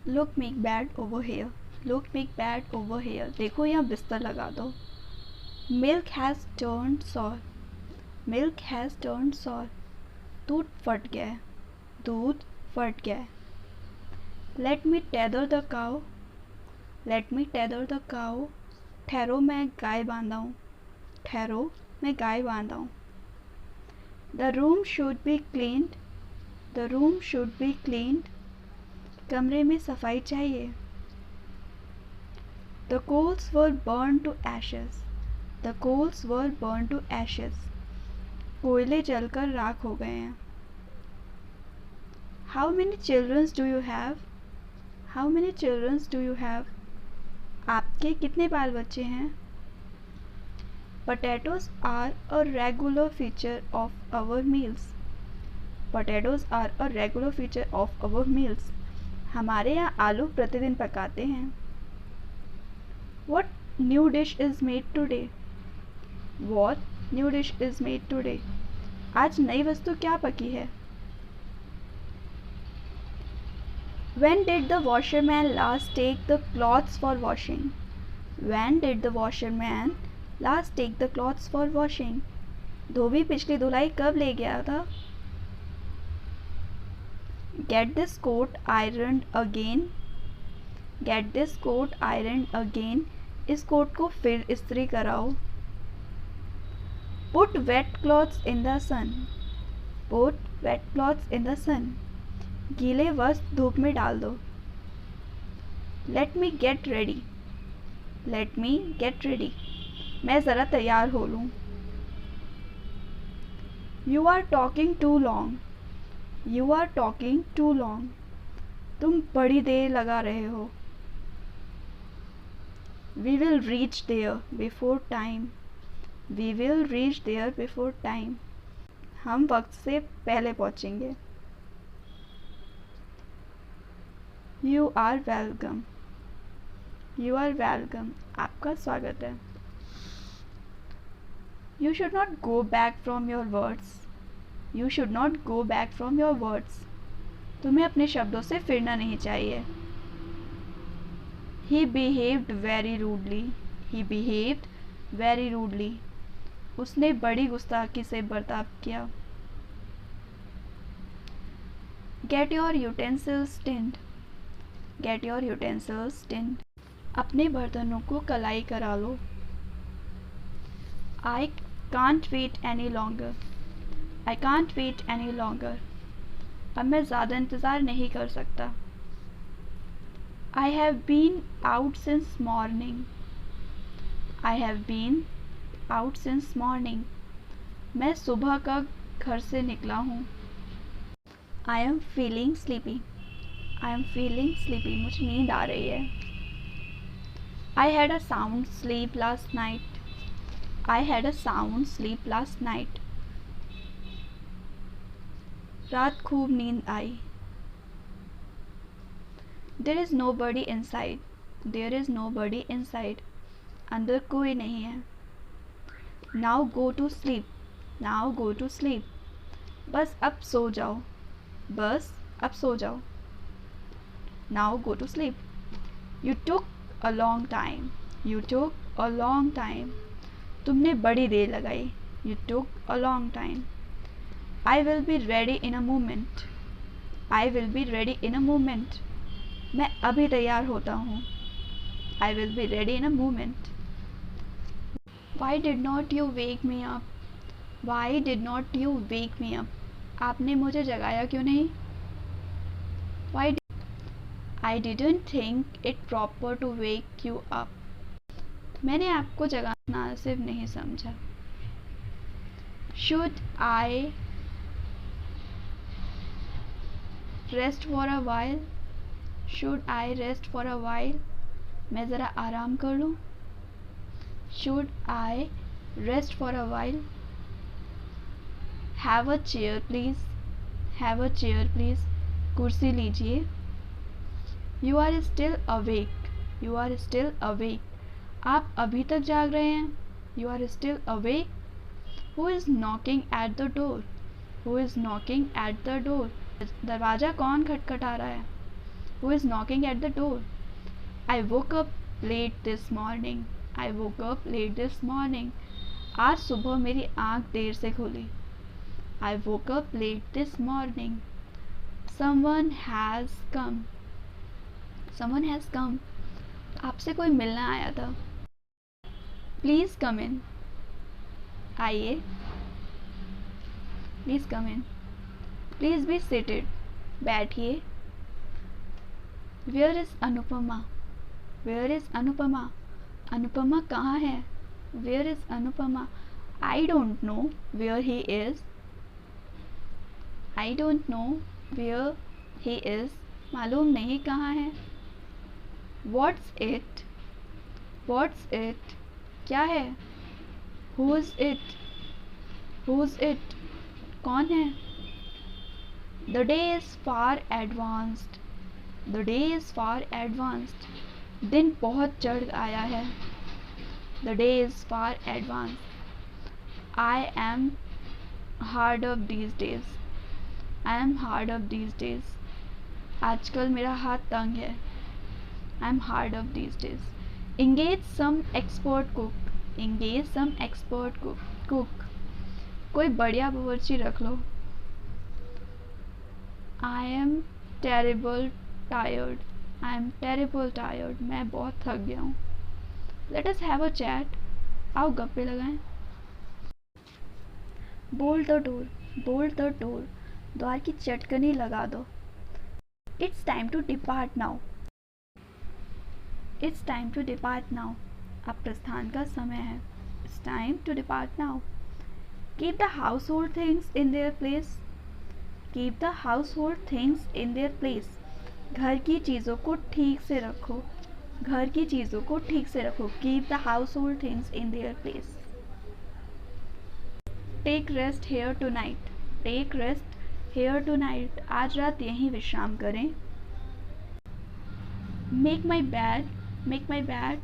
Look make bed over here, look make bed over here, देखो यहाँ बिस्तर लगा दो। Milk has turned sour, milk has turned sour, दूध फट गया है, दूध फट गया है। Let me tether the cow, let me tether the cow, ठहरो मैं गाय बांधा हूँ, ठहरो मैं गाय बांधा हूँ। The room should be cleaned, the room should be cleaned, कमरे में सफाई चाहिए। The coals were burn to ashes, the coals were burn to ashes, कोयले जलकर राख हो गए हैं। How many childrens do you have, how many childrens do you have, आपके कितने बाल बच्चे हैं। Potatoes are a regular feature of our meals, potatoes are a regular feature of our meals, हमारे यहाँ आलू प्रतिदिन पकाते हैं। What new dish is made today, what new dish is made today, आज नई वस्तु क्या पकी है। When did the washerman last take the clothes for washing, when did the washerman last take the clothes for washing, धोबी पिछली धुलाई कब ले गया था। Get this coat ironed again, get this coat ironed again, इस कोट को फिर इस्त्री कराओ। Put wet cloths in the sun, put wet cloths in the sun, गीले वस्त्र धूप में डाल दो। Let me get ready, let me get ready, मैं ज़रा तैयार हो लूँ। You are talking too long, you are talking too long, तुम बड़ी देर लगा रहे हो। We will reach there before time, we will reach there before time, हम वक्त से पहले पहुँचेंगे। You are welcome, you are welcome, आपका स्वागत है। You should not go back from your words, you should not go back from your words, तुम्हें अपने शब्दों से फिरना नहीं चाहिए। He behaved very rudely, he behaved very rudely, उसने बड़ी गुस्ताखी से बर्ताव किया। Get your utensils tinned, get your utensils tinned, अपने बर्तनों को कलाई करा लो। I can't wait any longer, I can't wait any longer, अब मैं ज़्यादा इंतज़ार नहीं कर सकता। I have been out since morning, I have been out since morning, मैं सुबह का घर से निकला हूँ। I am feeling sleepy, I am feeling sleepy, मुझे नींद आ रही है। I had a sound sleep last night, I had a sound sleep last night, रात खूब नींद आई। There is nobody inside, there is nobody inside, अंदर कोई नहीं है। Now go to sleep, now go to sleep, बस अब सो जाओ, बस अब सो जाओ। Now go to sleep. You took a long time, you took a long time, तुमने बड़ी देर लगाई। You took a long time. I will be ready in a moment, I will be ready in a moment, मैं अभी तैयार होता हूँ। I will be ready in a moment. Why did not you wake me up, why did not you wake me up, आपने मुझे जगाया क्यों नहीं। Why I didn't think it proper to wake you up, मैंने आपको जगाना मुनासिब नहीं समझा। Should I rest for a while, should I rest for a while, मैं ज़रा आराम कर लूँ। Should I rest for a while, have a chair please, have a chair please, कुर्सी लीजिए। You are still awake, you are still awake, आप अभी तक जाग रहे हैं। You are still awake. Who is knocking at the door, who is knocking at the door, दरवाज़ा कौन खटखटा रहा है। Who is knocking at the door? I woke up late this morning. I woke up late this morning. आज सुबह मेरी आँख देर से खुली. I woke up late this morning. Someone has come. Someone has come. आपसे कोई मिलने आया था. Please come in. आइए. Please come in. Please be seated. बैठिए. Where is Anupama? Where is Anupama? Anupama कहाँ है? Where is Anupama? I don't know where he is. I don't know where he is. मालूम नहीं कहाँ है. What's it? What's it? क्या है? Who's it? Who's it? कौन है? The day is far advanced. The day is far advanced. दिन बहुत चढ़ आया है. The day is far advanced. I am hard of these days. I am hard of these days. आजकल मेरा हाथ तंग है. I am hard of these days. Engage some expert cook. Engage some expert cook. कोई बढ़िया बावर्ची रख लो. I am terrible tired. I am terrible tired. मैं बहुत थक गया हूँ. Let us have a chat. आओ गप्पे लगाएं. Bolt the door. Bolt the door. द्वार की चटकनी लगा दो. It's time to depart now. It's time to depart now. अब प्रस्थान का समय है. It's time to depart now. Keep the household things in their place. Keep the household things in their place. घर की चीज़ों को ठीक से रखो. घर की चीज़ों को ठीक से रखो. Keep the household things in their place. Take rest here tonight. Take rest here tonight. आज रात यहीं विश्राम करें. Make my bed. Make my bed.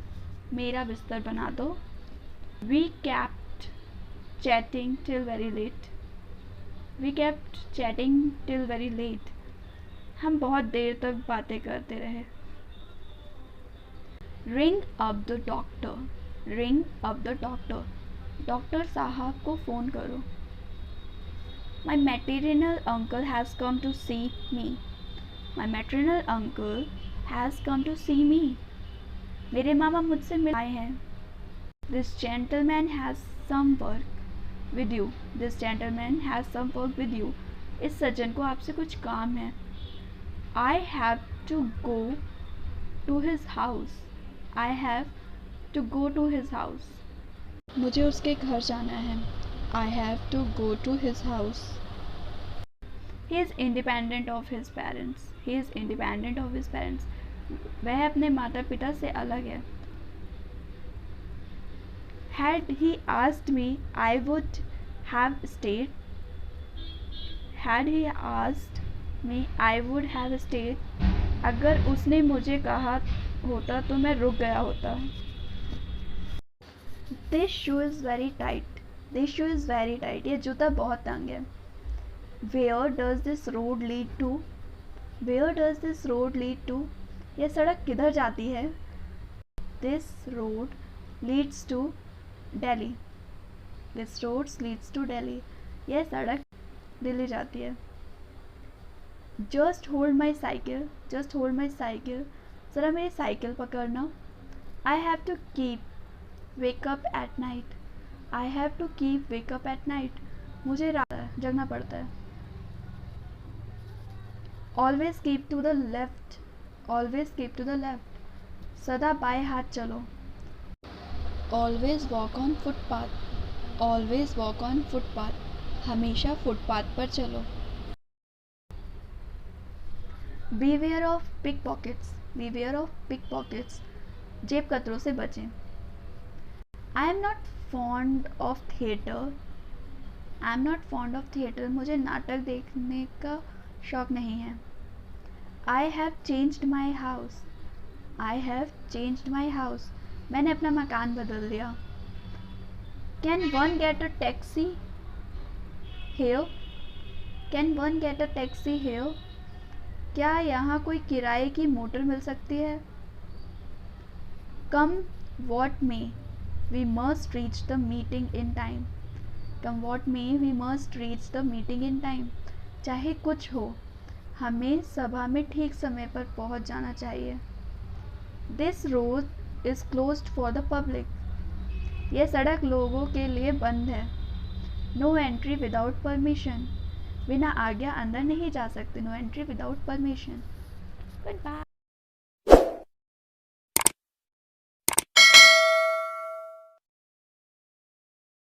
मेरा बिस्तर बना दो. We kept chatting till very late. We kept chatting till very late. हम बहुत देर तक बातें करते रहे. Ring up the doctor. Ring up the doctor. Doctor साहब को फ़ोन करो. My maternal uncle has come to see me. My maternal uncle has come to see me. मेरे मामा मुझसे मिल आए हैं. This gentleman has some work with you. This gentleman has some work with you. इस सज्जन को आपसे कुछ काम है. I have to go to his house. I have to go to his house. मुझे उसके घर जाना है. I have to go to his house. He is independent of his parents. He is independent of his parents. वह अपने माता पिता से अलग है. Had he asked me, I would have stayed. Had he asked me, I would have stayed. अगर उसने मुझे कहा होता तो मैं रुक गया होता. This shoe is very tight. This shoe is very tight. ये जूता बहुत तंग है. Where does this road lead to? Where does this road lead to? ये सड़क किधर जाती है? This road leads to Delhi. This road leads to Delhi. यह सड़क दिल्ली जाती है. Just hold my cycle. Just hold my cycle. ज़रा मेरी साइकिल पकड़ना. I have to keep wake up at night. I have to keep wake up at night. मुझे रात जगना पड़ता है. Always keep to the left. Always keep to the left. सदा बाएं हाथ चलो. Always walk on footpath. Always walk on footpath. हमेशा फुटपाथ पर चलो. Beware of pickpockets. Beware of pickpockets. जेब कतरों से बचें. I am not fond of theatre. I am not fond of theatre. मुझे नाटक देखने का शौक नहीं है. I have changed my house. I have changed my house. मैंने अपना मकान बदल दिया. Can one get a taxi here? Can one get a taxi here? क्या यहाँ कोई किराए की मोटर मिल सकती है? Come what may we must reach the meeting in time. Come what may we must reach the meeting in time. चाहे कुछ हो, हमें सभा में ठीक समय पर पहुंच जाना चाहिए। This road is closed for the public. यह सड़क लोगों के लिए बंद है। No entry without permission. बिना आज्ञा अंदर नहीं जा सकते। No entry without permission. Good bye.